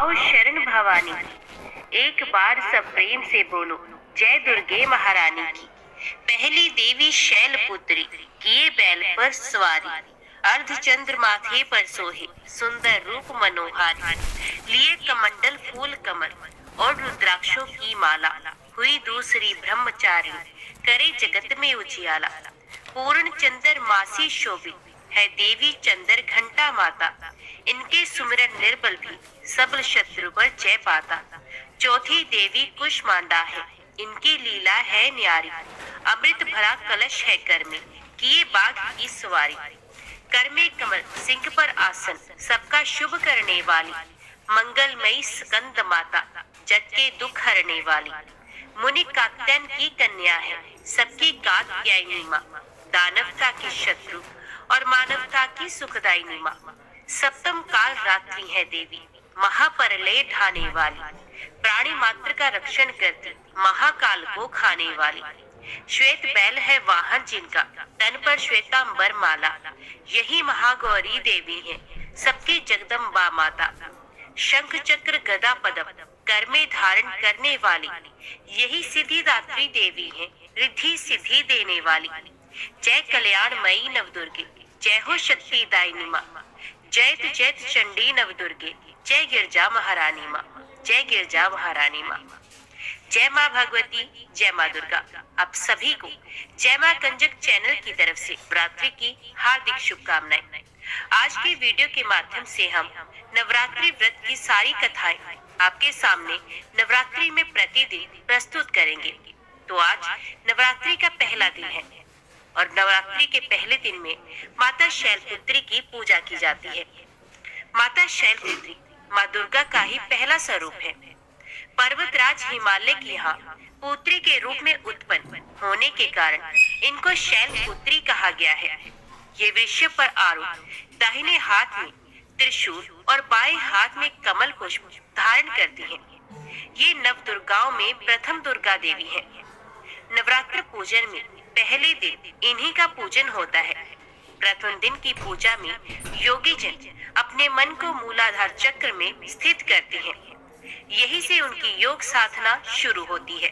आओ शरण भवानी की, एक बार सब प्रेम से बोलो जय दुर्गे महारानी की। पहली देवी शैलपुत्री, किए बैल पर सवारी, अर्धचंद्र माथे पर सोहे, सुंदर रूप मनोहारी। लिए कमंडल फूल कमल और रुद्राक्षों की माला, हुई दूसरी ब्रह्मचारिणी, करे जगत में उजियाला। पूर्ण चंद्र मासी शोभित है देवी चंद्र घंटा माता, इनके सुमिरन निर्बल भी सबल शत्रु पर जय पाता। चौथी देवी कुष्मांडा है, इनकी लीला है न्यारी, अमृत भरा कलश है कर में, किए बाघ की सवारी। कर में कमल सिंह पर आसन, सबका शुभ करने वाली, मंगलमयी स्कंद माता, जग के दुख हरने वाली। मुनि कात्यायन की कन्या है, सबकी कात्यायनी माँ, दानवता की शत्रु और मानवता की सुखदायिनी माँ। सप्तम काल रात्रि है देवी, महाप्रलय ढाने वाली, प्राणी मात्र का रक्षण करती, महाकाल को खाने वाली। श्वेत बैल है वाहन जिनका, तन पर श्वेतांबर माला, यही महागौरी देवी है, सबकी जगदम्बा माता। शंख चक्र गदा पदम, कर में धारण करने वाली, यही सिद्धिदात्री देवी है, रिद्धि सिद्धि देने वाली। जय कल्याणमयी नवदुर्गे, जय हो शक्तिदायिनी माँ, जयत जयत चंडी नवदुर्गे, जय गिरजा महारानी माँ, जय गिरजा महारानी माँ। जय माँ भगवती, जय माँ दुर्गा। आप सभी को जय माँ कंजक चैनल की तरफ से नवरात्रि की हार्दिक शुभकामनाएं। आज की वीडियो के माध्यम से हम नवरात्रि व्रत की सारी कथाएं आपके सामने नवरात्रि में प्रतिदिन प्रस्तुत करेंगे। तो आज नवरात्रि का पहला दिन है और नवरात्रि के पहले दिन में माता शैलपुत्री की पूजा की जाती है। माता शैलपुत्री माँ दुर्गा का ही पहला स्वरूप है। पर्वतराज हिमालय की यहाँ पुत्री के रूप में उत्पन्न होने के कारण इनको शैलपुत्री कहा गया है। ये वृक्ष पर आरूढ़, दाहिने हाथ में त्रिशूल और बाएं हाथ में कमल पुष्प धारण करती हैं। ये नव दुर्गाओं में प्रथम दुर्गा देवी है। नवरात्र पूजन में पहले दिन इन्हीं का पूजन होता है। प्रथम दिन की पूजा में योगी जन अपने मन को मूलाधार चक्र में स्थित करते हैं। यही से उनकी योग साधना शुरू होती है।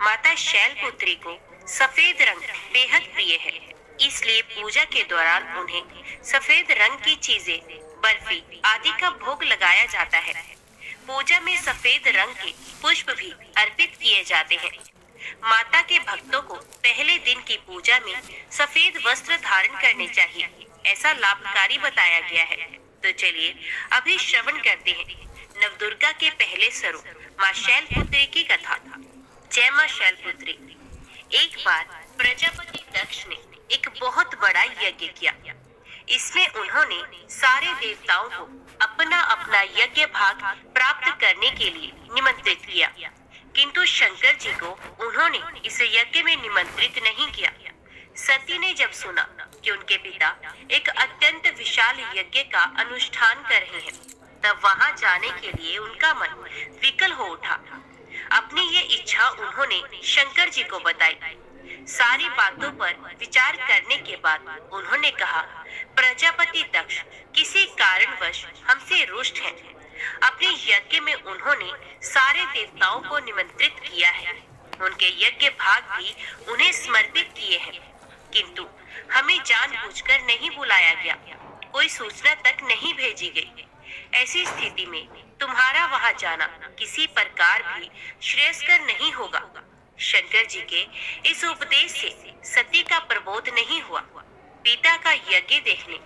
माता शैलपुत्री को सफेद रंग बेहद प्रिय है, इसलिए पूजा के दौरान उन्हें सफेद रंग की चीजें, बर्फी आदि का भोग लगाया जाता है। पूजा में सफेद रंग के पुष्प भी अर्पित किए जाते हैं। माता के भक्तों को पहले दिन की पूजा में सफेद वस्त्र धारण करने चाहिए, ऐसा लाभकारी बताया गया है। तो चलिए अभी श्रवण करते हैं नवदुर्गा के पहले स्वरूप माँ शैलपुत्री की कथा। जय माँ शैलपुत्री। एक बार प्रजापति दक्ष ने एक बहुत बड़ा यज्ञ किया। इसमें उन्होंने सारे देवताओं को अपना अपना यज्ञ भाग प्राप्त करने के लिए निमंत्रित किया, किंतु शंकर जी को उन्होंने इस यज्ञ में निमंत्रित नहीं किया। सती ने जब सुना कि उनके पिता एक अत्यंत विशाल यज्ञ का अनुष्ठान कर रहे हैं, तब वहां जाने के लिए उनका मन विकल हो उठा। अपनी ये इच्छा उन्होंने शंकर जी को बताई। सारी बातों पर विचार करने के बाद उन्होंने कहा, प्रजापति दक्ष किसी कारणवश हमसे रुष्ट हैं। अपने यज्ञ में उन्होंने सारे देवताओं को निमंत्रित किया है, उनके यज्ञ भाग भी उन्हें समर्पित किए हैं, किंतु हमें जानबूझकर नहीं बुलाया गया, कोई सूचना तक नहीं भेजी गई। ऐसी स्थिति में तुम्हारा वहां जाना किसी प्रकार भी श्रेयस्कर नहीं होगा। शंकर जी के इस उपदेश से सती का प्रबोध नहीं हुआ। पिता का यज्ञ देखने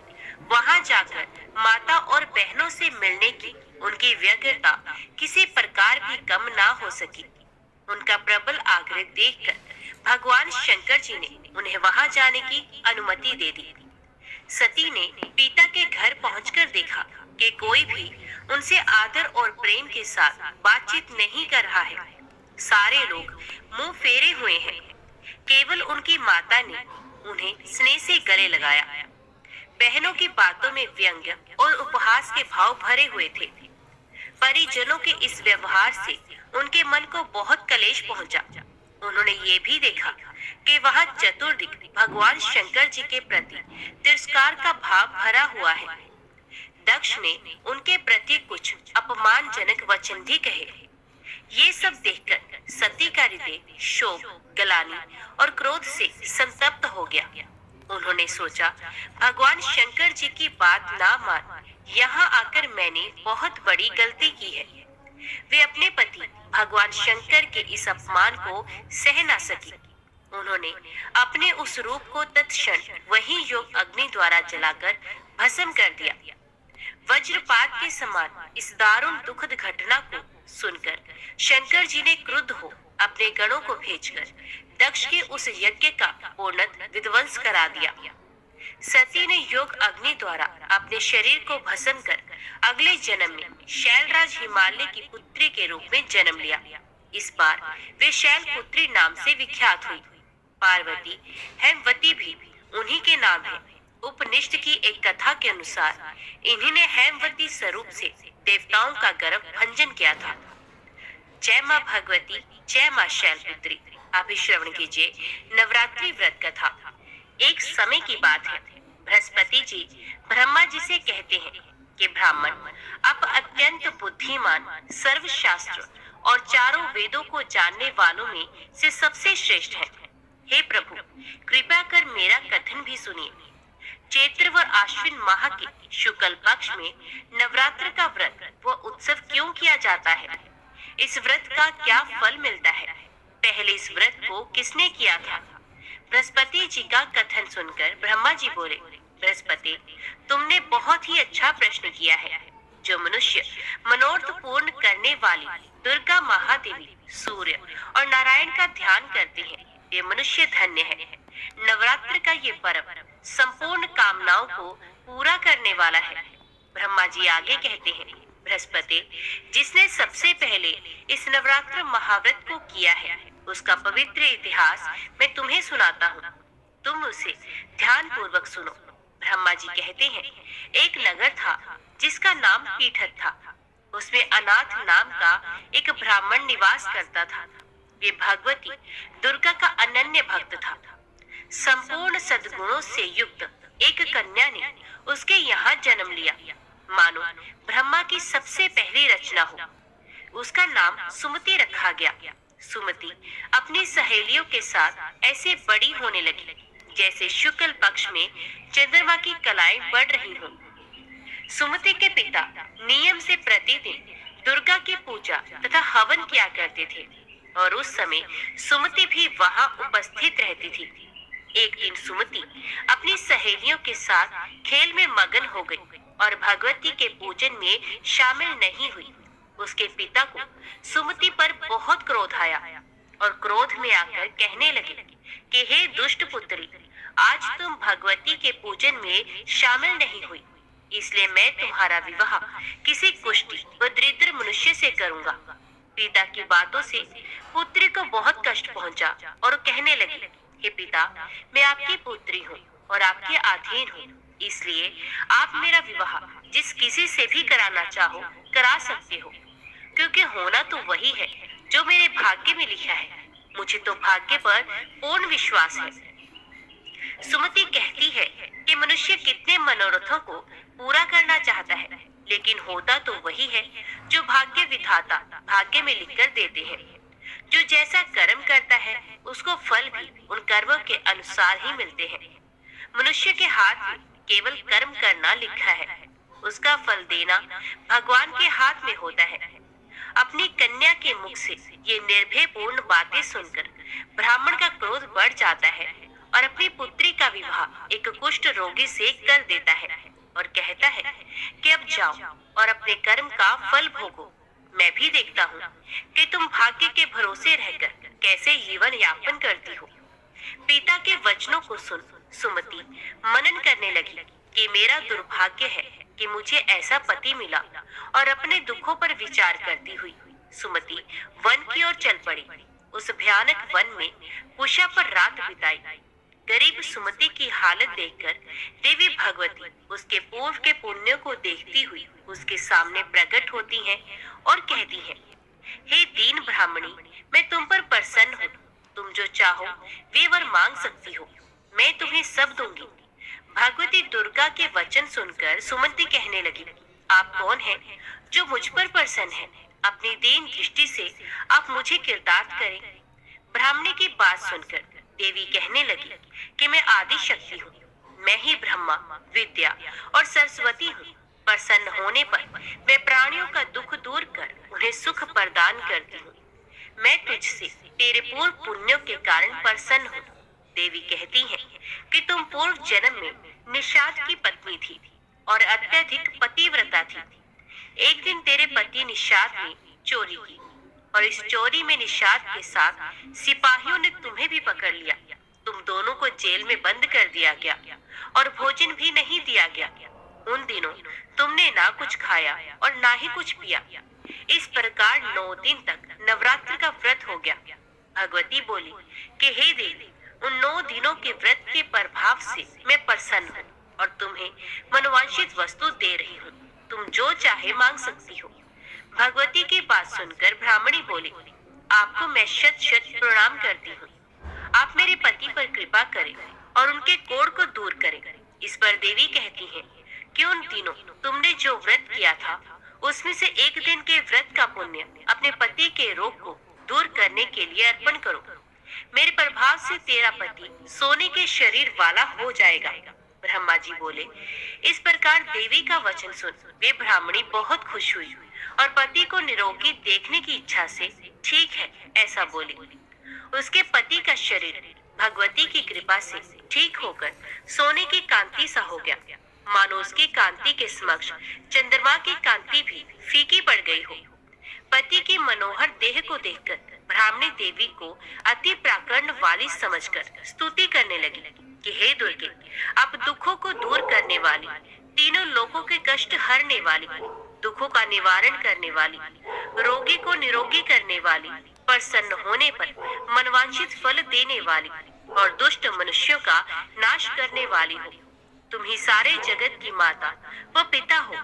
वहां जाकर माता और बहनों से मिलने की उनकी व्यग्रता किसी प्रकार भी कम ना हो सकी। उनका प्रबल आग्रह देखकर भगवान शंकर जी ने उन्हें वहां जाने की अनुमति दे दी। सती ने पिता के घर पहुंचकर देखा कि कोई भी उनसे आदर और प्रेम के साथ बातचीत नहीं कर रहा है। सारे लोग मुंह फेरे हुए हैं। केवल उनकी माता ने उन्हें स्नेह से गले लगाया। बहनों की बातों में व्यंग्य और उपहास के भाव भरे हुए थे। परिजनों के इस व्यवहार से उनके मन को बहुत कलेश पहुंचा। उन्होंने ये भी देखा कि वहां चतुर्दिक भगवान शंकर जी के प्रति तिरस्कार का भाव भरा हुआ है। दक्ष ने उनके प्रति कुछ अपमानजनक वचन भी कहे। ये सब देखकर सती का हृदय शोक, गलानी और क्रोध से संतप्त हो गया। उन्होंने सोचा, भगवान शंकर जी की बात ना मान यहाँ आकर मैंने बहुत बड़ी गलती की है। वे अपने पति भगवान शंकर के इस अपमान को सह ना सकी। उन्होंने अपने उस रूप को तत्क्षण वही योग अग्नि द्वारा जलाकर भस्म कर दिया। वज्रपात के समान इस दारुण दुखद घटना को सुनकर शंकर जी ने क्रुद्ध हो अपने गणों को भेजकर दक्ष के उस यज्ञ का पूर्णतः विध्वंस करा दिया। सती ने योग अग्नि द्वारा अपने शरीर को भस्म कर अगले जन्म में शैलराज हिमालय की पुत्री के रूप में जन्म लिया। इस बार वे शैलपुत्री नाम से विख्यात हुई। पार्वती, हेमवती भी उन्हीं के नाम है। उपनिषद की एक कथा के अनुसार इन्हीं ने हेमवती स्वरूप से देवताओं का गर्भ भंजन किया था। जय माँ भगवती, जय माँ शैलपुत्री। अभी श्रवण कीजिए नवरात्रि व्रत कथा। एक समय की बात है, बृहस्पति जी ब्रह्मा जी से कहते हैं कि ब्राह्मण आप अत्यंत बुद्धिमान, सर्वशास्त्र और चारों वेदों को जानने वालों में से सबसे श्रेष्ठ हैं। हे प्रभु, कृपया कर मेरा कथन भी सुनिए। चैत्र व आश्विन माह के शुक्ल पक्ष में नवरात्र का व्रत व उत्सव क्यों किया जाता है? इस व्रत का क्या फल मिलता है? पहले इस व्रत को किसने किया था? बृहस्पति जी का कथन सुनकर ब्रह्मा जी बोले, बृहस्पति, तुमने बहुत ही अच्छा प्रश्न किया है। जो मनुष्य मनोरथ पूर्ण करने वाली दुर्गा महादेवी, सूर्य और नारायण का ध्यान करते हैं, ये मनुष्य धन्य है। नवरात्र का ये पर्व संपूर्ण कामनाओं को पूरा करने वाला है। ब्रह्मा जी आगे कहते हैं, बृहस्पति, जिसने सबसे पहले इस नवरात्र महाव्रत को किया है, उसका पवित्र इतिहास मैं तुम्हें सुनाता हूँ। तुम उसे ध्यान पूर्वक सुनो। ब्रह्मा जी कहते हैं, एक नगर था जिसका नाम पीठत था। उसमें अनाथ नाम का एक ब्राह्मण निवास करता था। वे भगवती दुर्गा का अनन्य भक्त था। संपूर्ण सद्गुणों से युक्त एक कन्या ने उसके यहाँ जन्म लिया, मानो ब्रह्मा की सबसे पहली रचना हो। उसका नाम सुमति रखा गया। सुमति अपनी सहेलियों के साथ ऐसे बड़ी होने लगी जैसे शुक्ल पक्ष में चंद्रमा की कलाएं बढ़ रही हों। सुमति के पिता नियम से प्रतिदिन दुर्गा की पूजा तथा हवन किया करते थे और उस समय सुमति भी वहां उपस्थित रहती थी। एक दिन सुमति अपनी सहेलियों के साथ खेल में मगन हो गई और भगवती के पूजन में शामिल नहीं हुई। उसके पिता को सुमति पर बहुत क्रोध आया और क्रोध में आकर कहने लगे कि हे दुष्ट पुत्री, आज तुम भगवती के पूजन में शामिल नहीं हुई, इसलिए मैं तुम्हारा विवाह किसी कुष्ठी व दरिद्र मनुष्य से करूंगा। पिता की बातों से पुत्री को बहुत कष्ट पहुंचा और कहने लगी, हे पिता, मैं आपकी पुत्री हूँ और आपके अधीन हूँ, इसलिए आप मेरा विवाह जिस किसी से भी कराना चाहो करा सकते हो, क्योंकि होना तो वही है जो मेरे भाग्य में लिखा है। मुझे तो भाग्य पर पूर्ण विश्वास है। सुमति कहती है कि मनुष्य कितने मनोरथों को पूरा करना चाहता है, लेकिन होता तो वही है जो भाग्य विधाता भाग्य में लिखकर देते हैं। जो जैसा कर्म करता है उसको फल भी उन कर्मों के अनुसार ही मिलते हैं। मनुष्य के हाथ में केवल कर्म करना लिखा है, उसका फल देना भगवान के हाथ में होता है। अपनी कन्या के मुख से ये निर्भय पूर्ण बातें सुनकर ब्राह्मण का क्रोध बढ़ जाता है और अपनी पुत्री का विवाह एक कुष्ठ रोगी से कर देता है और कहता है कि अब जाओ और अपने कर्म का फल भोगो। मैं भी देखता हूँ कि तुम भाग्य के भरोसे रहकर कैसे जीवन यापन करती हो। पिता के वचनों को सुन सुमति मनन करने लगी कि मेरा दुर्भाग्य है कि मुझे ऐसा पति मिला, और अपने दुखों पर विचार करती हुई सुमति वन की ओर चल पड़ी। उस भयानक वन में कुशा पर रात बिताई। गरीब सुमति की हालत देखकर देवी भगवती उसके पूर्व के पुण्य को देखती हुई उसके सामने प्रकट होती हैं और कहती हैं, हे दीन ब्राह्मणी, मैं तुम पर प्रसन्न हूँ। तुम जो चाहो वे वर मांग सकती हो, मैं तुम्हें सब दूंगी। भगवती दुर्गा के वचन सुनकर सुमंती कहने लगी, आप कौन हैं जो मुझ पर प्रसन्न है? अपनी दीन दृष्टि से आप मुझे कृतार्थ करें। ब्राह्मणी की बात सुनकर देवी कहने लगी कि मैं आदि शक्ति हूँ, मैं ही ब्रह्मा, विद्या और सरस्वती हूँ। प्रसन्न होने पर मैं प्राणियों का दुख दूर कर उन्हें सुख प्रदान करती हूँ। मैं तुझसे तेरे पूर्व पुण्यों के कारण प्रसन्न हूँ। देवी कहती है कि तुम पूर्व जन्म में निषाद की पत्नी थी और अत्यधिक पतिव्रता थी। एक दिन तेरे पति निषाद ने चोरी की और इस चोरी में निषाद के साथ सिपाहियों ने तुम्हें भी पकड़ लिया। तुम दोनों को जेल में बंद कर दिया गया और भोजन भी नहीं दिया गया। उन दिनों तुमने ना कुछ खाया और ना ही कुछ पिया। इस प्रकार 9 दिन तक नवरात्र का व्रत हो गया। भगवती बोली कि हे देवी, उन 9 दिनों के व्रत के प्रभाव से मैं प्रसन्न हूँ और तुम्हें मनोवांछित वस्तु दे रही हूँ। तुम जो चाहे मांग सकती हो। भगवती की बात सुनकर ब्राह्मणी बोली, आपको मैं शत शत प्रणाम करती हूँ। आप मेरे पति पर कृपा करें और उनके कोढ़ को दूर करें। इस पर देवी कहती है कि उन दिनों तुमने जो व्रत किया था उसमें से एक दिन के व्रत का पुण्य अपने पति के रोग को दूर करने के लिए अर्पण करो। मेरे प्रभाव से तेरा पति सोने के शरीर वाला हो जाएगा। ब्रह्मा जी बोले, इस प्रकार देवी का वचन सुन वे ब्राह्मणी बहुत खुश हुई और पति को निरोगी देखने की इच्छा से ठीक है ऐसा बोली। उसके पति का शरीर भगवती की कृपा से ठीक होकर सोने की कांति सा हो गया, मानो उसकी कांति के समक्ष चंद्रमा की कांति भी फीकी पड़ गई हो। पति की मनोहर देह को देखकर ब्राह्मणी देवी को अति प्राकरण वाली समझकर स्तुति करने लगी कि हे दुर्गे, आप दुखों को दूर करने वाली, तीनों लोगों के कष्ट हरने वाली, दुखों का निवारण करने वाली, रोगी को निरोगी करने वाली, प्रसन्न होने पर मनवांछित फल देने वाली और दुष्ट मनुष्यों का नाश करने वाली हो। तुम ही सारे जगत की माता व पिता हो।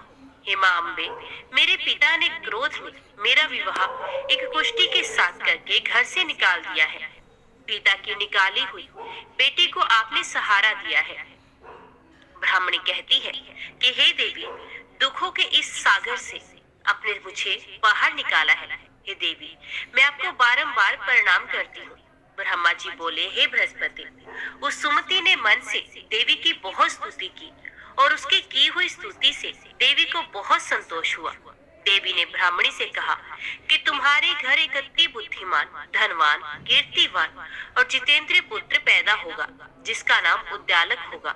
हे मां अम्बे, मेरे पिता ने क्रोध में मेरा विवाह एक कुष्टी के साथ करके घर से निकाल दिया है। पिता की निकाली हुई बेटी को आपने सहारा दिया है। ब्राह्मणी कहती है कि हे देवी, दुखों के इस सागर से आपने मुझे बाहर निकाला है। हे देवी, मैं आपको बारंबार प्रणाम करती हूँ। ब्रह्मा जी बोले, हे बृहस्पति, उस सुमति ने मन से देवी की बहुत स्तुति की और उसकी की हुई स्तुति से देवी को बहुत संतोष हुआ। देवी ने ब्राह्मणी से कहा कि तुम्हारे घर एक अति बुद्धिमान, धनवान, कीर्तिवान और जितेंद्रिय पुत्र पैदा होगा जिसका नाम उद्यालक होगा।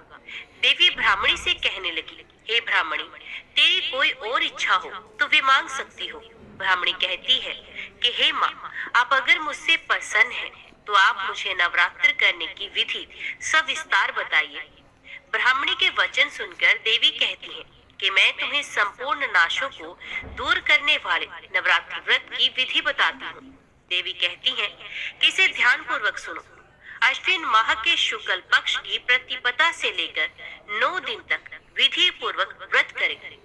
देवी ब्राह्मणी से कहने लगी, हे ब्राह्मणी, तेरी कोई और इच्छा हो तो वे मांग सकती हो। ब्राह्मणी कहती है कि हे माँ, आप अगर मुझसे प्रसन्न हैं तो आप मुझे नवरात्र करने की विधि सविस्तार बताइए। ब्राह्मणी के वचन सुनकर देवी कहती है कि मैं तुम्हें संपूर्ण नाशों को दूर करने वाले नवरात्र व्रत की विधि बताती हूँ। देवी कहती है कि इसे ध्यान पूर्वक सुनो। अश्विन माह के शुक्ल पक्ष की प्रतिपदा से लेकर 9 दिन तक विधि पूर्वक व्रत करें।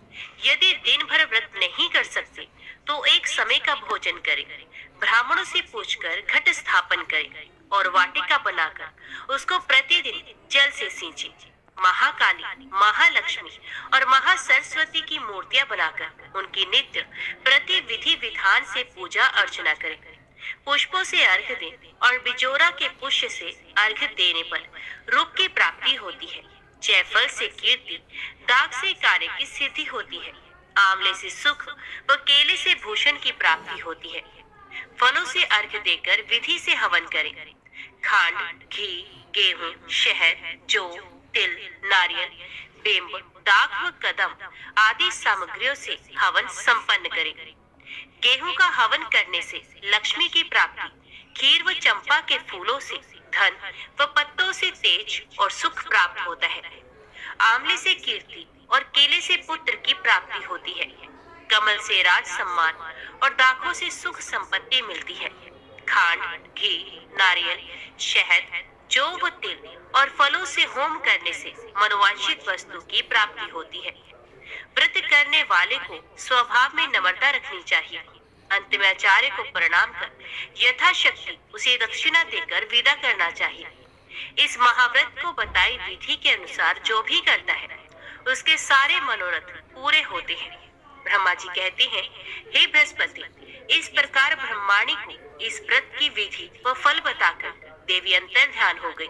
यदि दिन भर व्रत नहीं कर सकते तो एक समय का भोजन करें। ब्राह्मणों से पूछकर घट स्थापन करें और वाटिका बनाकर उसको प्रतिदिन जल से सींचे। महाकाली, महालक्ष्मी और महासरस्वती की मूर्तियां बनाकर उनकी नित्य प्रति विधि विधान से पूजा अर्चना करें। पुष्पों से अर्घ्य दें और बिजोरा के पुष्प से अर्घ्य देने पर रूप की प्राप्ति होती है। जयफल से कीर्ति, दाग से कार्य की सिद्धि होती है। आंवले से सुख व केले से भूषण की प्राप्ति होती है। फलों से अर्घ्य देकर विधि से हवन करें। खांड, घी, गेहूं, शहद, जौ, तिल, नारियल, बेम्ब, दाख व कदम आदि सामग्रियों से हवन संपन्न करें। गेहूं का हवन करने से लक्ष्मी की प्राप्ति, खीर व चंपा के फूलों से धन व पत्तों से तेज और सुख प्राप्त होता है। आंवले से कीर्ति और केले से पुत्र की प्राप्ति होती है। कमल से राज सम्मान और दाखों से सुख संपत्ति मिलती है। खांड, घी, नारियल, शहद, जौ व तिल और फलों से होम करने से मनोवांछित वस्तु की प्राप्ति होती है। व्रत करने वाले को स्वभाव में नम्रता रखनी चाहिए। अंत में आचार्य को प्रणाम कर यथाशक्ति उसे दक्षिणा देकर विदा करना चाहिए। इस महाव्रत को बताई विधि के अनुसार जो भी करता है उसके सारे मनोरथ पूरे होते हैं। ब्रह्मा जी कहते हैं, हे बृहस्पति, इस प्रकार ब्रह्माणी को इस व्रत की विधि व फल बताकर देवी अंतर ध्यान हो गई।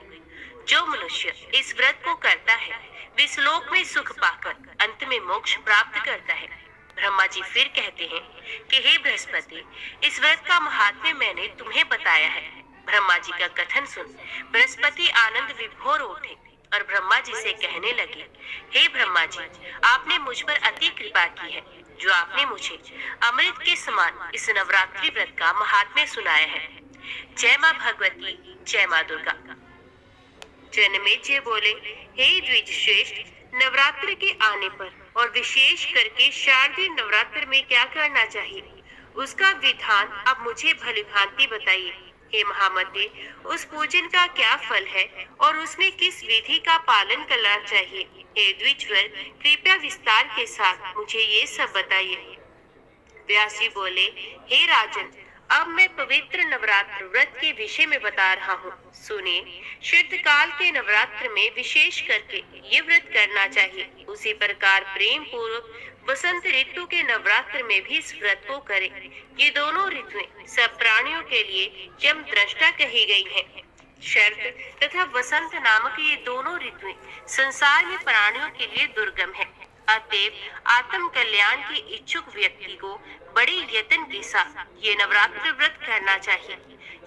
जो मनुष्य इस व्रत को करता है वे श्लोक में सुख पाकर अंत में मोक्ष प्राप्त करता है। ब्रह्मा जी फिर कहते हैं कि हे बृहस्पति, इस व्रत का महात्म्य मैंने तुम्हें बताया है। ब्रह्मा जी का कथन सुन बृहस्पति आनंद विभोर उठे और ब्रह्मा जी से कहने लगे, हे ब्रह्मा जी, आपने मुझ पर अति कृपा की है जो आपने मुझे अमृत के समान इस नवरात्रि व्रत का महात्म्य सुनाया है। जय माँ भगवती, जय माँ दुर्गा। जनमेजय बोले, हे द्विज श्रेष्ठ, नवरात्र के आने पर और विशेष करके शारदीय नवरात्र में क्या करना चाहिए, उसका विधान अब मुझे भली भांति बताइए। हे महामते, उस पूजन का क्या फल है और उसमें किस विधि का पालन करना चाहिए? हे द्विजवर, कृपया विस्तार के साथ मुझे ये सब बताइए। व्यास जी बोले, हे राजन, अब मैं पवित्र नवरात्र व्रत के विषय में बता रहा हूँ। सुनिए, शीतकाल के नवरात्र में विशेष करके ये व्रत करना चाहिए। उसी प्रकार प्रेम पूर्वक वसंत ऋतु के नवरात्र में भी इस व्रत को करें। ये दोनों ऋतुएं सब प्राणियों के लिए यम दृष्टा कही गई हैं। शरद तथा वसंत नामक ये दोनों ऋतुएं संसार में प्राणियों के लिए दुर्गम है। अतएव आत्म कल्याण के इच्छुक व्यक्ति को बड़े यत्न के साथ ये नवरात्र व्रत करना चाहिए।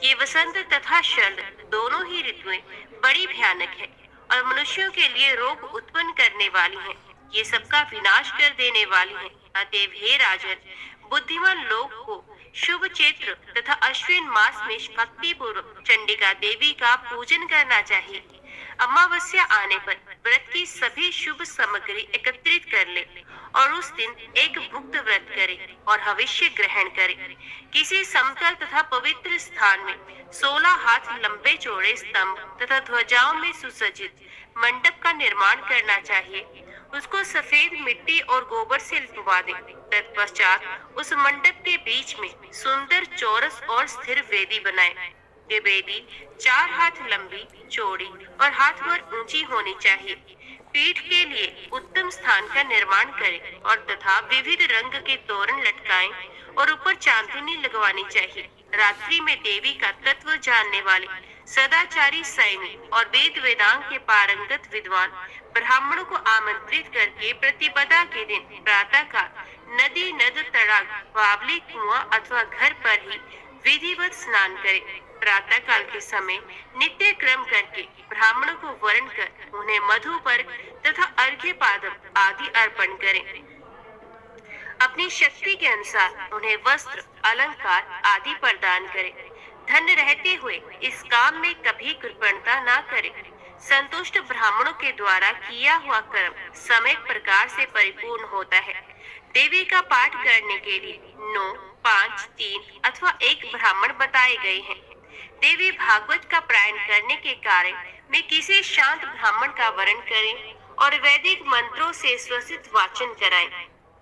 ये वसंत तथा शरद दोनों ही ऋतुएं बड़ी भयानक है और मनुष्यों के लिए रोग उत्पन्न करने वाली हैं। ये सबका विनाश कर देने वाली हैं। अतएव हे राजन, बुद्धिमान लोग को शुभ चैत्र तथा अश्विन मास में भक्ति पूर्वक चंडिका देवी का पूजन करना चाहिए। अमावस्या आने पर व्रत की सभी शुभ सामग्री एकत्रित कर ले और उस दिन एक भुक्त व्रत करे और हविष्य ग्रहण करे। किसी समतल तथा पवित्र स्थान में 16 हाथ लंबे चौड़े स्तंभ तथा ध्वजाओं में सुसज्जित मंडप का निर्माण करना चाहिए। उसको सफेद मिट्टी और गोबर से लिपवा दे। तत्पश्चात उस मंडप के बीच में सुंदर चौरस और स्थिर वेदी बनाए। ये वेदी 4 हाथ लंबी, चौड़ी और हाथ भर ऊंची होनी चाहिए। पीठ के लिए उत्तम स्थान का निर्माण करें और तथा विविध रंग के तोरण लटकाएं और ऊपर चांदनी लगवानी चाहिए। रात्रि में देवी का तत्व जानने वाले सदाचारी सैनिक और वेद वेदांग के पारंगत विद्वान ब्राह्मणों को आमंत्रित करके प्रतिपदा के दिन प्रातः काल नदी, नद, तड़ाग, बावली, कुआं अथवा घर पर ही विधिवत स्नान करें। प्रातः काल के समय नित्य क्रम करके ब्राह्मणों को वर्ण कर उन्हें मधु पर तथा अर्घ्य पादप आदि अर्पण करें। अपनी शक्ति के अनुसार उन्हें वस्त्र, अलंकार आदि प्रदान करें। धन रहते हुए इस काम में कभी कृपणता न करें। संतुष्ट ब्राह्मणों के द्वारा किया हुआ कर्म समय प्रकार से परिपूर्ण होता है। देवी का पाठ करने के लिए 9, 5, 3 अथवा 1 ब्राह्मण बताए गए हैं। देवी भागवत का पारायण करने के कार्य में किसी शांत ब्राह्मण का वर्ण करें और वैदिक मंत्रों से स्वसित वाचन कराएं।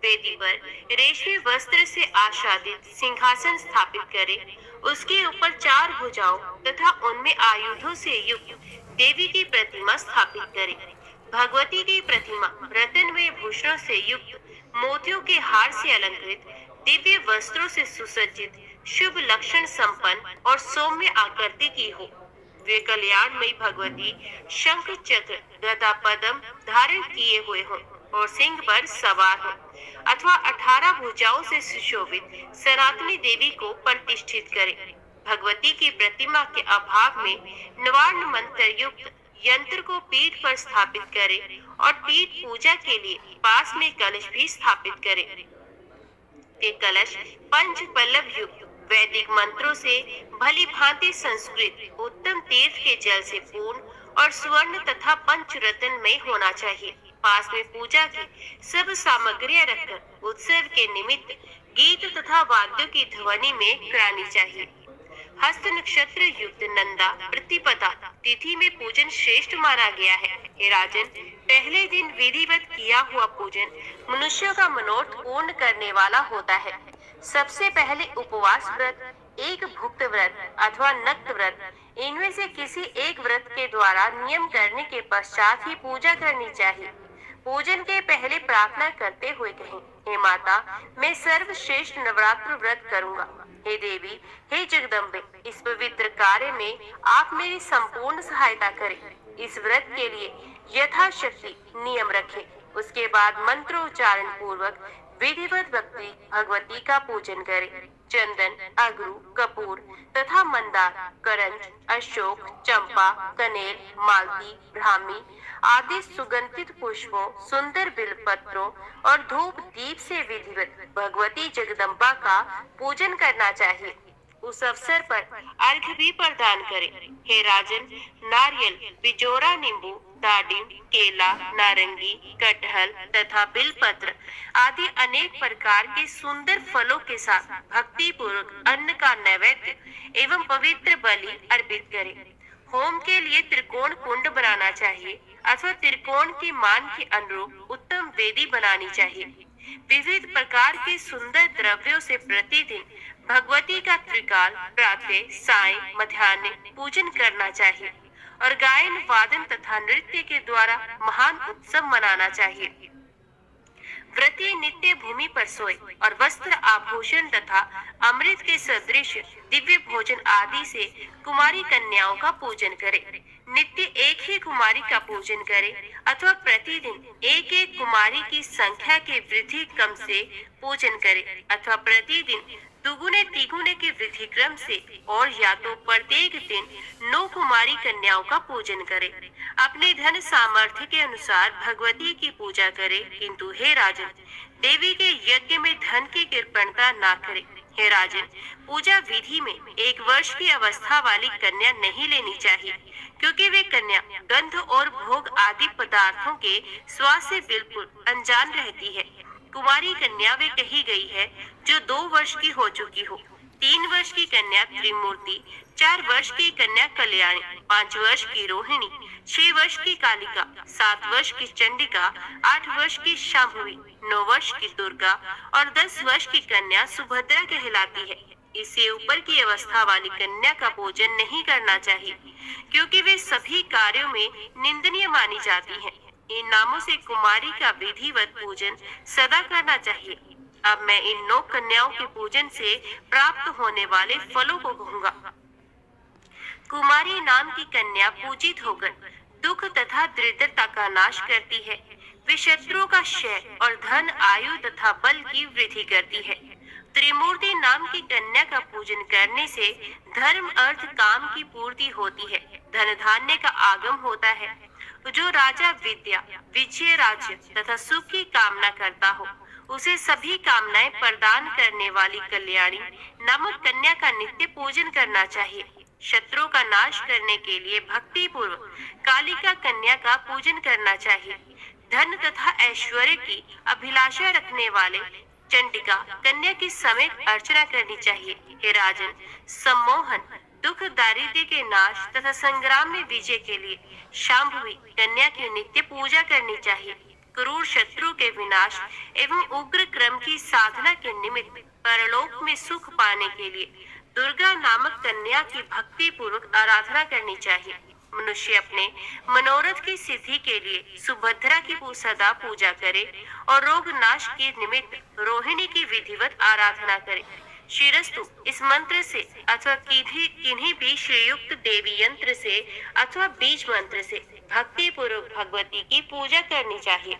वेदी पर रेशमी वस्त्र से आच्छादित सिंहासन स्थापित करें। उसके ऊपर 4 भुजाओं तथा उनमें आयुधों से युक्त देवी की प्रतिमा स्थापित करें। भगवती की प्रतिमा रत्नमय भूषणों से युक्त, मोतियों के हार से अलंकृत, दिव्य वस्त्रों से सुसज्जित, शुभ लक्षण संपन्न और सौम्य आकृति की हो। वे कल्याणमयी भगवती शंख, चक्र, गदा, पद्म धारण किए हुए हों और सिंह पर सवार हो अथवा 18 भुजाओं से सुशोभित सनातनी देवी को प्रतिष्ठित करें। भगवती की प्रतिमा के अभाव में नवार्ण मंत्र युक्त यंत्र को पीठ पर स्थापित करें और पीठ पूजा के लिए पास में कलश भी स्थापित करें। ये कलश पंच पल्लव युक्त वैदिक मंत्रों से भली भांति संस्कृत उत्तम तीर्थ के जल से पूर्ण और स्वर्ण तथा पंच रत्न में होना चाहिए। पास में पूजा की सब सामग्रियां रखकर उत्सव के निमित्त गीत तथा वाद्यों की ध्वनि में करानी चाहिए। हस्त नक्षत्र युक्त नंदा प्रतिपदा तिथि में पूजन श्रेष्ठ माना गया है। हे राजन, पहले दिन विधिवत किया हुआ पूजन मनुष्यों का मनोरथ पूर्ण करने वाला होता है। सबसे पहले उपवास व्रत एक भुक्त व्रत अथवा नक्त व्रत, इनमें से किसी एक व्रत के द्वारा नियम करने के पश्चात ही पूजा करनी चाहिए। पूजन के पहले प्रार्थना करते हुए कहें, हे माता, मैं सर्वश्रेष्ठ नवरात्र व्रत करूंगा। हे देवी, हे जगदम्बे, इस पवित्र कार्य में आप मेरी संपूर्ण सहायता करें। इस व्रत के लिए यथाशक्ति नियम रखें। उसके बाद मंत्रोच्चारण पूर्वक विधिवत भक्ति भगवती का पूजन करें। चंदन, अगरू, कपूर तथा मंदार, करंज, अशोक, चंपा, कनेर, मालती, ब्राह्मी आदि सुगंधित पुष्पों, सुंदर बिलपत्रों और धूप दीप से विधिवत भगवती जगदम्बा का पूजन करना चाहिए। उस अवसर पर अर्घ्य भी प्रदान करें। हे राजन, नारियल, बिजोरा नींबू, दाडिम, केला, नारंगी, कटहल तथा बिलपत्र आदि अनेक प्रकार के सुंदर फलों के साथ भक्ति पूर्वक अन्न का नैवेद्य एवं पवित्र बलि अर्पित करें। होम के लिए त्रिकोण कुंड बनाना चाहिए अथवा त्रिकोण के मान के अनुरूप उत्तम वेदी बनानी चाहिए। विविध प्रकार के सुंदर द्रव्यों से प्रतिदिन भगवती का त्रिकाल प्रातः, सायं, मध्याह्न पूजन करना चाहिए और गायन, वादन तथा नृत्य के द्वारा महान उत्सव मनाना चाहिए। व्रती नित्य भूमि पर सोए और वस्त्र, आभूषण तथा अमृत के सदृश दिव्य भोजन आदि से कुमारी कन्याओं का पूजन करे। नित्य एक ही कुमारी का पूजन करे अथवा प्रतिदिन एक एक कुमारी की संख्या के वृद्धि क्रम से पूजन करे अथवा प्रतिदिन दुगुने तिगुने के वृद्धि क्रम से और या तो प्रत्येक दिन 9 कुमारी कन्याओं का पूजन करे। अपने धन सामर्थ्य के अनुसार भगवती की पूजा करे, किंतु हे राजन, देवी के यज्ञ में धन की कृपणता ना करे। हे राजन, पूजा विधि में 1 वर्ष की अवस्था वाली कन्या नहीं लेनी चाहिए, क्योंकि वे कन्या गंध और भोग आदि पदार्थों के स्वाद से बिल्कुल अनजान रहती है। कुमारी कन्या वे कही गई है जो 2 वर्ष की हो चुकी हो। 3 वर्ष की कन्या त्रिमूर्ति, 4 वर्ष की कन्या कल्याणी, 5 वर्ष की रोहिणी, 6 वर्ष की कालिका, 7 वर्ष की चंडिका, 8 वर्ष की शांभवी, 9 वर्ष की दुर्गा और 10 वर्ष की कन्या सुभद्रा कहलाती है। इससे ऊपर की अवस्था वाली कन्या का पूजन नहीं करना चाहिए, क्योंकि वे सभी कार्यों में निंदनीय मानी जाती हैं। इन नामों से कुमारी का विधिवत पूजन सदा करना चाहिए। अब मैं इन 9 कन्याओं के पूजन से प्राप्त होने वाले फलों को कहूँगा। कुमारी नाम की कन्या पूजित होकर दुख तथा दरिद्रता का नाश करती है। वे शत्रुओं का क्षय और धन, आयु तथा बल की वृद्धि करती है। त्रिमूर्ति नाम की कन्या का पूजन करने से धर्म, अर्थ, काम की पूर्ति होती है। धन धान्य का आगम होता है। जो राजा विद्या, विजय, राज्य तथा सुख की कामना करता हो, उसे सभी कामनाएं प्रदान करने वाली कल्याणी नामक कन्या का नित्य पूजन करना चाहिए। शत्रुओं का नाश करने के लिए भक्ति पूर्वक कालिका कन्या का पूजन करना चाहिए। धन तथा ऐश्वर्य की अभिलाषा रखने वाले चंडिका कन्या की समेत अर्चना करनी चाहिए। हे राजन, सम्मोहन, दुख, दारिद्र्य के नाश तथा संग्राम में विजय के लिए शांभवी कन्या की नित्य पूजा करनी चाहिए। क्रूर शत्रु के विनाश एवं उग्र क्रम की साधना के निमित्त परलोक में सुख पाने के लिए दुर्गा नामक कन्या की भक्ति पूर्वक आराधना करनी चाहिए। मनुष्य अपने मनोरथ की सिद्धि के लिए सुभद्रा की सदा पूजा करे और रोग नाश के निमित्त रोहिणी की विधिवत आराधना करे। श्रीरस्तु इस मंत्र से अथवा किन्हीं भी श्रीयुक्त देवी यंत्र से अथवा बीज मंत्र से भक्ति पूर्वक भगवती की पूजा करनी चाहिए।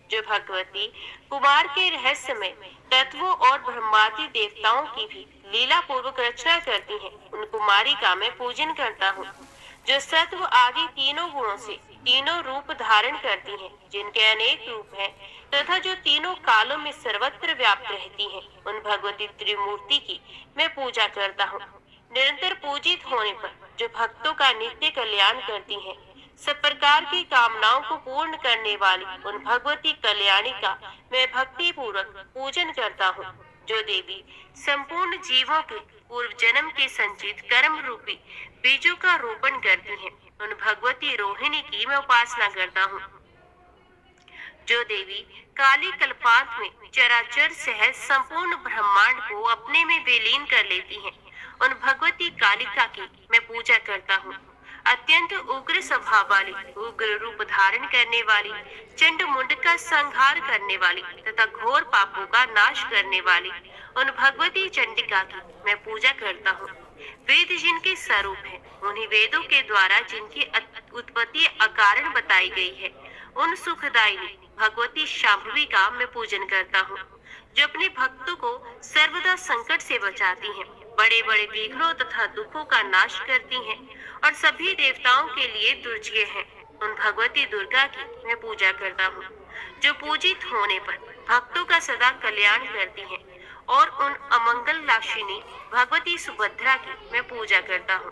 जो भगवती कुमार के रहस्य में तत्वों और ब्रह्मादि देवताओं की भी लीला पूर्वक रचना करती हैं, उन कुमारी का मैं पूजन करता हूँ। जो सत्व आदि तीनों गुणों से तीनों रूप धारण करती हैं, जिनके अनेक रूप हैं तथा जो तीनों कालों में सर्वत्र व्याप्त रहती हैं, उन भगवती त्रिमूर्ति की मैं पूजा करता हूँ। निरंतर पूजित होने पर जो भक्तों का नित्य कल्याण करती हैं, सब प्रकार की कामनाओं को पूर्ण करने वाली उन भगवती कल्याणी का मैं भक्ति पूर्वक पूजन करता हूँ। जो देवी संपूर्ण जीवों के पूर्व जन्म के संचित कर्म रूपी बीजों का रोपण करती हैं, उन भगवती रोहिणी की मैं उपासना करता हूँ। जो देवी काली कल्पांत में चराचर सहज संपूर्ण ब्रह्मांड को अपने में विलीन कर लेती हैं, उन भगवती कालिका की मैं पूजा करता हूँ। अत्यंत उग्र स्वभाव वाली, उग्र रूप धारण करने वाली, चंड मुंड का संहार करने वाली तथा घोर पापों का नाश करने वाली उन भगवती चंडिका की मैं पूजा करता हूँ। वेद जिनके स्वरूप है, उन्हीं वेदों के द्वारा जिनकी उत्पत्ति अकारण बताई गई है, उन सुखदायिनी भगवती शांभवी का मैं पूजन करता हूँ, जो अपने भक्तों को सर्वदा संकट से बचाती हैं, बड़े बड़े विघ्नों तथा दुखों का नाश करती हैं और सभी देवताओं के लिए दुर्जय हैं। उन भगवती दुर्गा की मैं पूजा करता हूँ, जो पूजित होने पर भक्तों का सदा कल्याण करती हैं, और उन अमंगल नाशिनी भगवती सुभद्रा की मैं पूजा करता हूँ।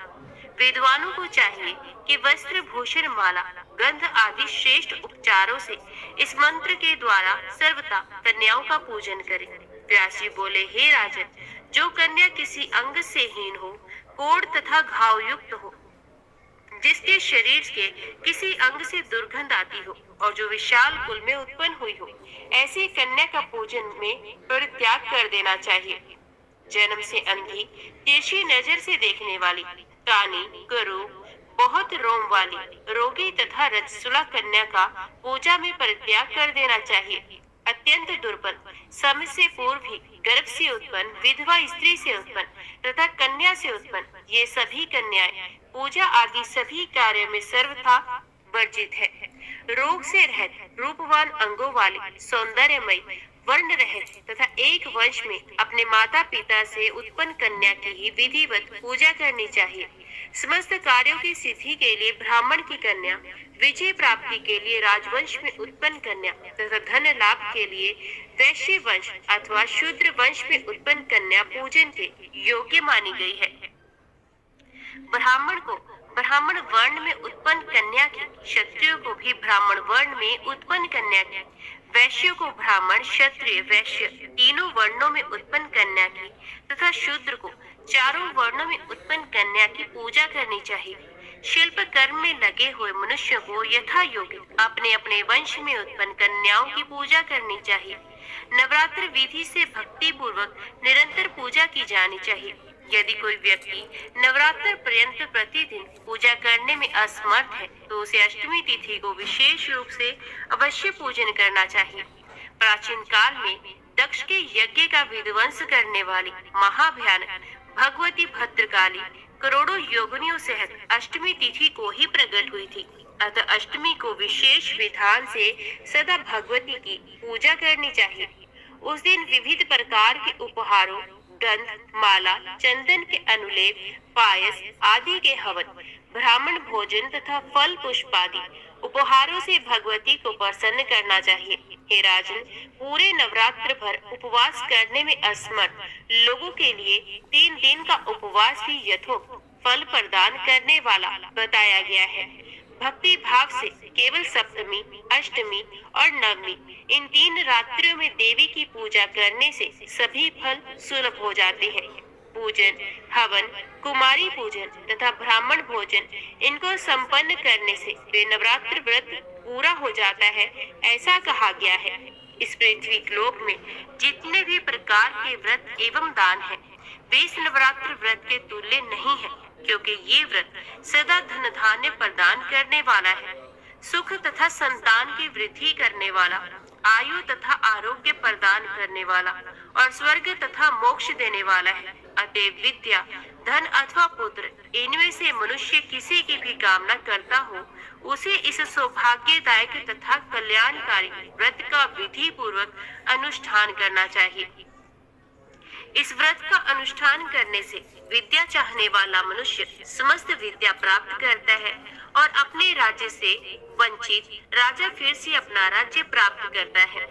विद्वानों को चाहिए कि वस्त्र भूषण माला गंध आदि श्रेष्ठ उपचारों से इस मंत्र के द्वारा सर्वथा कन्याओं का पूजन करें। व्यास जी बोले, हे राजन, जो कन्या किसी अंग से हीन हो, कोढ़ तथा घाव युक्त हो, जिसके शरीर के किसी अंग से दुर्गंध आती हो और जो विशाल कुल में उत्पन्न हुई हो, ऐसी कन्या का पूजन में परित्याग कर देना चाहिए। जन्म से अंधी, तिरछी नजर से देखने वाली, कानी, करू, बहुत रोम वाली, रोगी तथा रजस्वला कन्या का पूजा में परित्याग कर देना चाहिए। अत्यंत दुर्बल, समय से पूर्व ही गर्भ से उत्पन्न, विधवा स्त्री से उत्पन्न तथा कन्या से उत्पन्न, ये सभी कन्याएं पूजा आदि सभी कार्य में सर्वथा वर्जित है। रोग से रहित, रूपवान अंगों वाली, सौंदर्यमयी, वर्ण रहित तथा एक वंश में अपने माता पिता से उत्पन्न कन्या की ही विधिवत पूजा करनी चाहिए। समस्त कार्यों की सिद्धि के लिए ब्राह्मण की कन्या, विजय प्राप्ति के लिए राजवंश में उत्पन्न कन्या तथा धन लाभ के लिए वैश्य वंश अथवा शूद्र वंश में उत्पन्न कन्या पूजन के योग्य मानी गई है। ब्राह्मण को ब्राह्मण वर्ण में उत्पन्न कन्या की, क्षत्रियो को भी ब्राह्मण वर्ण में उत्पन्न कन्या की, वैश्य को ब्राह्मण, क्षत्रिय, वैश्य तीनों वर्णों में उत्पन्न कन्या की तथा शूद्र को चारों वर्णों में उत्पन्न कन्या की पूजा करनी चाहिए। शिल्प कर्म में लगे हुए मनुष्य को यथा योग्य अपने अपने वंश में उत्पन्न कन्याओं की पूजा करनी चाहिए। नवरात्र विधि से भक्ति पूर्वक निरंतर पूजा की जानी चाहिए। यदि कोई व्यक्ति नवरात्र पर्यंत प्रतिदिन पूजा करने में असमर्थ है, तो उसे अष्टमी तिथि को विशेष रूप से अवश्य पूजन करना चाहिए। प्राचीन काल में दक्ष के यज्ञ का विध्वंस करने वाली महाभयानक भगवती भद्रकाली करोड़ों योगिनियों सहित अष्टमी तिथि को ही प्रकट हुई थी। अतः अष्टमी को विशेष विधान से सदा भगवती की पूजा करनी चाहिए। उस दिन विविध प्रकार के उपहारों, गंध, माला, चंदन के अनुलेप, पायस आदि के हवन, ब्राह्मण भोजन तथा फल पुष्प आदि उपहारों से भगवती को प्रसन्न करना चाहिए। हे राजन, पूरे नवरात्र भर उपवास करने में असमर्थ लोगों के लिए 3 दिन का उपवास भी यथोक्त फल प्रदान करने वाला बताया गया है। भक्ति भाव से केवल सप्तमी, अष्टमी और नवमी इन 3 रात्रियों में देवी की पूजा करने से सभी फल सुलभ हो जाते हैं। पूजन, हवन, कुमारी पूजन तथा ब्राह्मण भोजन इनको संपन्न करने से वे नवरात्र व्रत पूरा हो जाता है, ऐसा कहा गया है। इस पृथ्वी लोक में जितने भी प्रकार के व्रत एवं दान हैं, वे इस नवरात्र व्रत के तुल्य नहीं है, क्योंकि ये व्रत सदा धन धान्य प्रदान करने वाला है, सुख तथा संतान की वृद्धि करने वाला, आयु तथा आरोग्य प्रदान करने वाला और स्वर्ग तथा मोक्ष देने वाला है। अतः विद्या, धन अथवा पुत्र, इनमें से मनुष्य किसी की भी कामना करता हो, उसे इस सौभाग्यदायक तथा कल्याणकारी व्रत का विधि पूर्वक अनुष्ठान करना चाहिए। इस व्रत का अनुष्ठान करने से विद्या चाहने वाला मनुष्य समस्त विद्या प्राप्त करता है और अपने राज्य से वंचित राजा फिर से अपना राज्य प्राप्त करता है।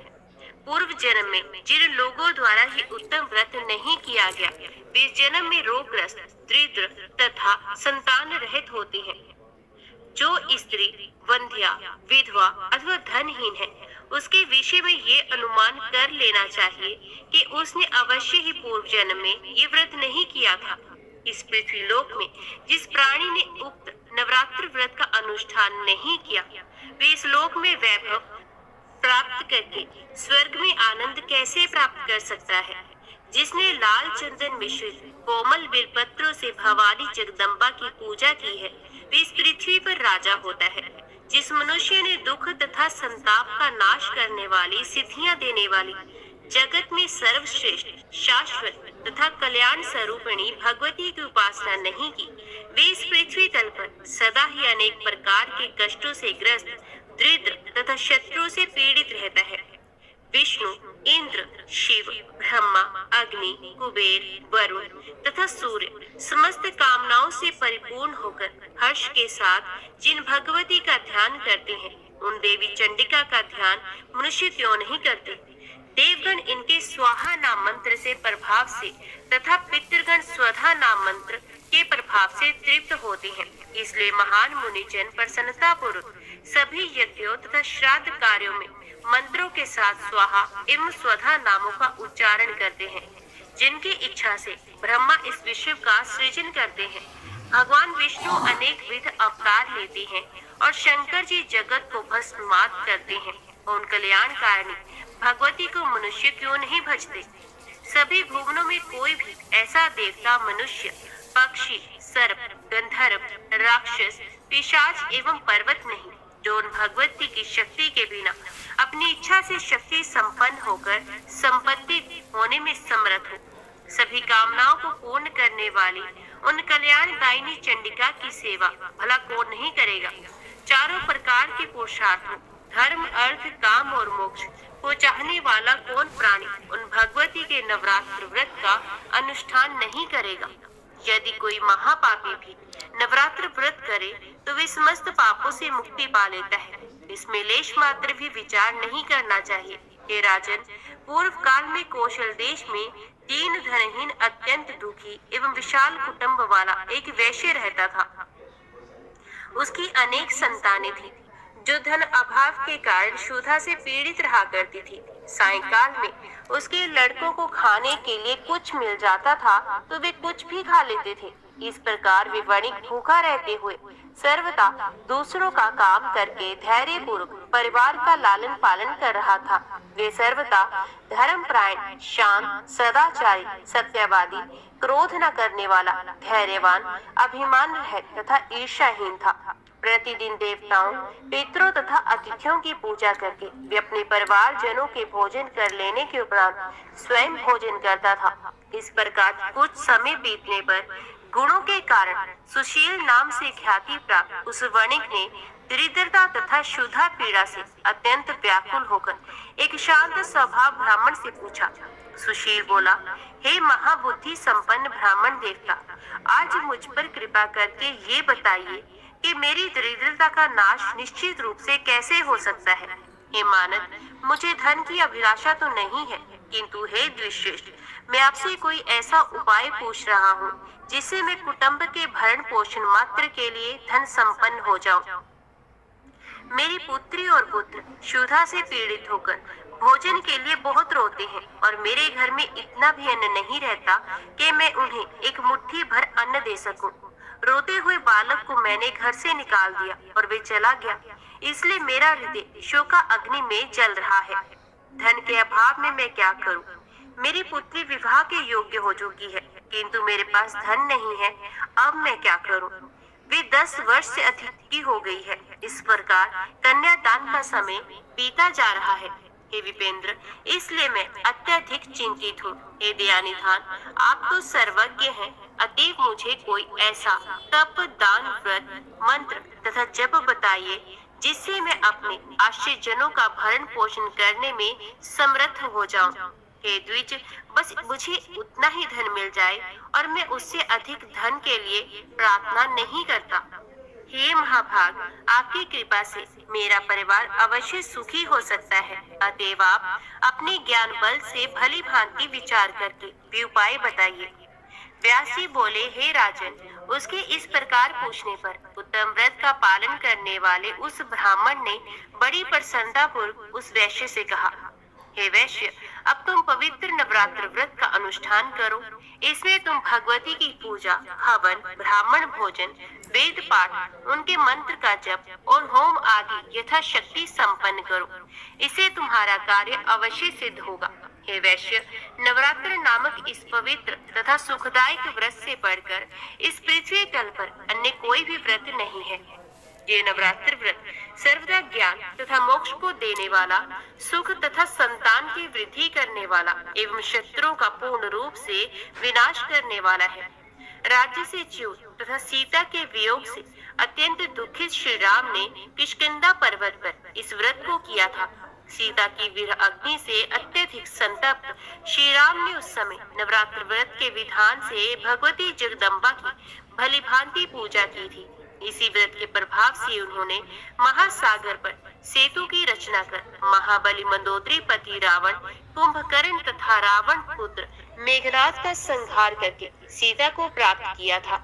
पूर्व जन्म में जिन लोगों द्वारा ही उत्तम व्रत नहीं किया गया, वे इस जन्म में रोगग्रस्त, दरिद्र तथा संतान रहित होते हैं। जो स्त्री वंध्या, विधवा अथवा धनहीन है, उसके विषय में ये अनुमान कर लेना चाहिए कि उसने अवश्य ही पूर्व जन्म में ये व्रत नहीं किया था। इस पृथ्वी लोक में जिस प्राणी ने उक्त नवरात्र व्रत का अनुष्ठान नहीं किया, वे इस लोक में वैभव प्राप्त करके स्वर्ग में आनंद कैसे प्राप्त कर सकता है। जिसने लाल चंदन मिश्रित कोमल बेलपत्रों से भवानी जगदम्बा की पूजा की है, वे इस पृथ्वी पर राजा होता है। जिस मनुष्य ने दुख तथा संताप का नाश करने वाली, सिद्धियां देने वाली, जगत में सर्वश्रेष्ठ, शाश्वत तथा कल्याण स्वरूपिणी भगवती की उपासना नहीं की, वे इस पृथ्वी तल पर सदा ही अनेक प्रकार के कष्टों से ग्रस्त, दरिद्र तथा शत्रुओं से पीड़ित रहता है। विष्णु, इंद्र, शिव, ब्रह्मा, अग्नि, कुबेर, वरुण तथा सूर्य समस्त कामनाओं से परिपूर्ण होकर हर्ष के साथ जिन भगवती का ध्यान करते हैं, उन देवी चंडिका का ध्यान मनुष्य क्यों नहीं करते? देवगण इनके स्वाहा नाम मंत्र से प्रभाव से तथा पितृगण स्वधा नाम मंत्र के प्रभाव से तृप्त होते हैं। इसलिए महान मुनिजन प्रसन्नता पूर्वक सभी यज्ञों तथा श्राद्ध कार्यों में मंत्रों के साथ स्वाहा एवं स्वधा नामों का उच्चारण करते हैं। जिनकी इच्छा से ब्रह्मा इस विश्व का सृजन करते हैं। भगवान विष्णु अनेक विध अवतार लेते हैं और शंकर जी जगत को भस्मात करते हैं। उन कल्याणकारिणी भगवती को मनुष्य क्यों नहीं भजते? सभी भुवनों में कोई भी ऐसा देवता, मनुष्य, पक्षी, सर्प, गंधर्व, राक्षस, पिशाच एवं पर्वत नहीं जो उन भगवती की शक्ति के बिना अपनी इच्छा से शक्ति संपन्न होकर संपत्ति होने में समर्थ हो। सभी कामनाओं को पूर्ण करने वाली उन कल्याणदायिनी चंडिका की सेवा भला कौन नहीं करेगा? चारों प्रकार के पुरुषार्थों, धर्म, अर्थ, काम और मोक्ष को चाहने वाला कौन प्राणी उन भगवती के नवरात्र व्रत का अनुष्ठान नहीं करेगा? यदि कोई महापापी भी नवरात्र व्रत करे तो वे समस्त पापों से मुक्ति पा लेता है। इसमें लेश मात्र भी विचार नहीं करना चाहिए। हे राजन, पूर्व काल में कौशल देश में दीन, धनहीन, अत्यंत दुखी एवं विशाल कुटुंब वाला एक वैश्य रहता था। उसकी अनेक संतानें थी जो धन अभाव के कारण क्षुधा से पीड़ित रहा करती थी। सायंकाल में उसके लड़कों को खाने के लिए कुछ मिल जाता था तो वे कुछ भी खा लेते थे। इस प्रकार वे वणिक भूखा रहते हुए सर्वदा दूसरों का काम करके धैर्य पूर्वक परिवार का लालन पालन कर रहा था। वे सर्वदा धर्मपरायण, शांत, सदाचारी, सत्यवादी, क्रोध न करने वाला, धैर्यवान, अभिमान रहित तथा ईर्ष्याहीन था। प्रतिदिन देवताओं, पितरों तथा अतिथियों की पूजा करके वे अपने परिवार जनों के भोजन कर लेने के उपरांत स्वयं भोजन करता था। इस प्रकार कुछ समय बीतने पर गुणों के कारण सुशील नाम से ख्याति प्राप्त उस वणिक ने दरिद्रता तथा क्षुधा पीड़ा से अत्यंत व्याकुल होकर एक शांत स्वभाव ब्राह्मण से पूछा। सुशील बोला, हे महाबुद्धि संपन्न ब्राह्मण देवता, आज मुझ पर कृपा करके ये बताइए कि मेरी दरिद्रता का नाश निश्चित रूप से कैसे हो सकता है? हे मानद, मुझे धन की अभिलाषा तो नहीं है, किंतु हे द्विश्रेष्ठ, मैं आपसे कोई ऐसा उपाय पूछ रहा हूँ जिससे मैं कुटुंब के भरण पोषण मात्र के लिए धन संपन्न हो जाऊं। मेरी पुत्री और पुत्र क्षुधा से पीड़ित होकर भोजन के लिए बहुत रोते हैं और मेरे घर में इतना भी अन्न नहीं रहता कि मैं उन्हें एक मुट्ठी भर अन्न दे सकूं। रोते हुए बालक को मैंने घर से निकाल दिया और वे चला गया, इसलिए मेरा हृदय शोका अग्नि में जल रहा है। धन के अभाव में मैं क्या करूं? मेरी पुत्री विवाह के योग्य हो चुकी है, किंतु मेरे पास धन नहीं है। अब मैं क्या करूं? वे 10 वर्ष से अधिक की हो गई है। इस प्रकार कन्यादान का समय बीता जा रहा है। हे विपेंद्र, इसलिए मैं अत्यधिक चिंतित हूँ। हे दयानिधान, आप तो सर्वज्ञ हैं, अतएव मुझे कोई ऐसा तप, दान, व्रत, मंत्र तथा जप बताइए जिससे मैं अपने आश्रितजनों का भरण पोषण करने में समर्थ हो जाऊं। हे द्विज, बस मुझे उतना ही धन मिल जाए और मैं उससे अधिक धन के लिए प्रार्थना नहीं करता। हे महाभाग, आपकी कृपा से मेरा परिवार अवश्य सुखी हो सकता है। अतएव आप अपने ज्ञान बल से भली भांति विचार करके भी उपाय बताइए। व्यासी बोले, हे राजन, उसके इस प्रकार पूछने पर उत्तम व्रत का पालन करने वाले उस ब्राह्मण ने बड़ी प्रसन्नता पूर्वक उस वैश्य से कहा, हे वैश्य, अब तुम पवित्र नवरात्र व्रत का अनुष्ठान करो। इसमें तुम भगवती की पूजा, हवन, ब्राह्मण भोजन, वेद पाठ, उनके मंत्र का जप और होम आदि यथाशक्ति संपन्न करो। इससे तुम्हारा कार्य अवश्य सिद्ध होगा। हे वैश्य, नवरात्र नामक इस पवित्र तथा सुखदायक व्रत से बढ़कर इस पृथ्वी तल पर अन्य कोई भी व्रत नहीं है। ये नवरात्र व्रत सर्वदा ज्ञान तथा मोक्ष को देने वाला, सुख तथा संतान की वृद्धि करने वाला एवं शत्रुओं का पूर्ण रूप से विनाश करने वाला है। राज्य से च्युत तथा सीता के वियोग से अत्यंत दुखित श्री राम ने किष्किंधा पर्वत पर इस व्रत को किया था। सीता की विरह अग्नि से अत्यधिक संतप्त श्री राम ने उस समय नवरात्र व्रत के विधान से भगवती जगदम्बा की भली भांति पूजा की थी। इसी व्रत के प्रभाव से उन्होंने महासागर पर सेतु की रचना कर महाबली मंदोदरी पति रावण, कुंभकर्ण तथा रावण पुत्र मेघनाद का संहार करके सीता को प्राप्त किया था।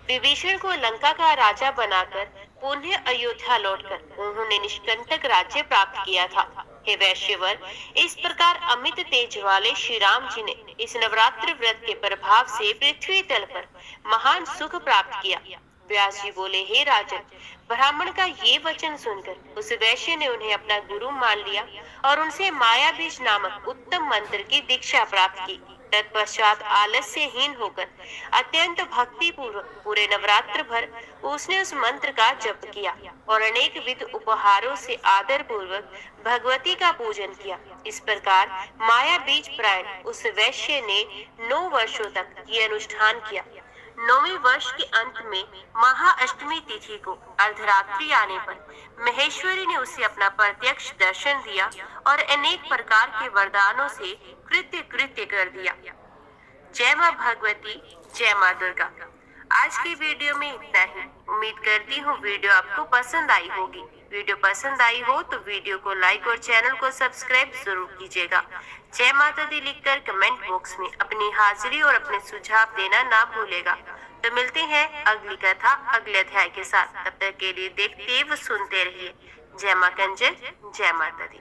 विभीषण को लंका का राजा बनाकर पुनः अयोध्या लौटकर उन्होंने निष्कंटक राज्य प्राप्त किया था। हे वैश्यवर, इस प्रकार अमित तेज वाले श्री राम जी ने इस नवरात्र व्रत के प्रभाव से पृथ्वी तल पर महान सुख प्राप्त किया। व्यास जी बोले, हे राजन, ब्राह्मण का ये वचन सुनकर उस वैश्य ने उन्हें अपना गुरु मान लिया और उनसे माया बीज नामक उत्तम मंत्र की दीक्षा प्राप्त की। तत्पश्चात आलस्यहीन होकर अत्यंत भक्ति पूर्वक पूरे नवरात्र भर उसने उस मंत्र का जप किया और अनेक विध उपहारों से आदर पूर्वक भगवती का पूजन किया। इस प्रकार माया बीज प्रायण उस वैश्य ने 9 वर्षों तक ये अनुष्ठान किया। 9वें वर्ष के अंत में महाअष्टमी तिथि को अर्धरात्रि आने पर महेश्वरी ने उसे अपना प्रत्यक्ष दर्शन दिया और अनेक प्रकार के वरदानों से कृत्य कृत्य कर दिया। जय माँ भगवती, जय माँ दुर्गा। आज की वीडियो में इतना ही। उम्मीद करती हूँ वीडियो आपको पसंद आई होगी। वीडियो पसंद आई हो तो वीडियो को लाइक और चैनल को सब्सक्राइब जरूर कीजिएगा। जय माता दी लिखकर कमेंट बॉक्स में अपनी हाजिरी और अपने सुझाव देना ना भूलेगा। तो मिलते हैं अगली कथा अगले अध्याय के साथ। तब तक के लिए देखते व सुनते रहिए। जय मां कंजक, जय माता दी।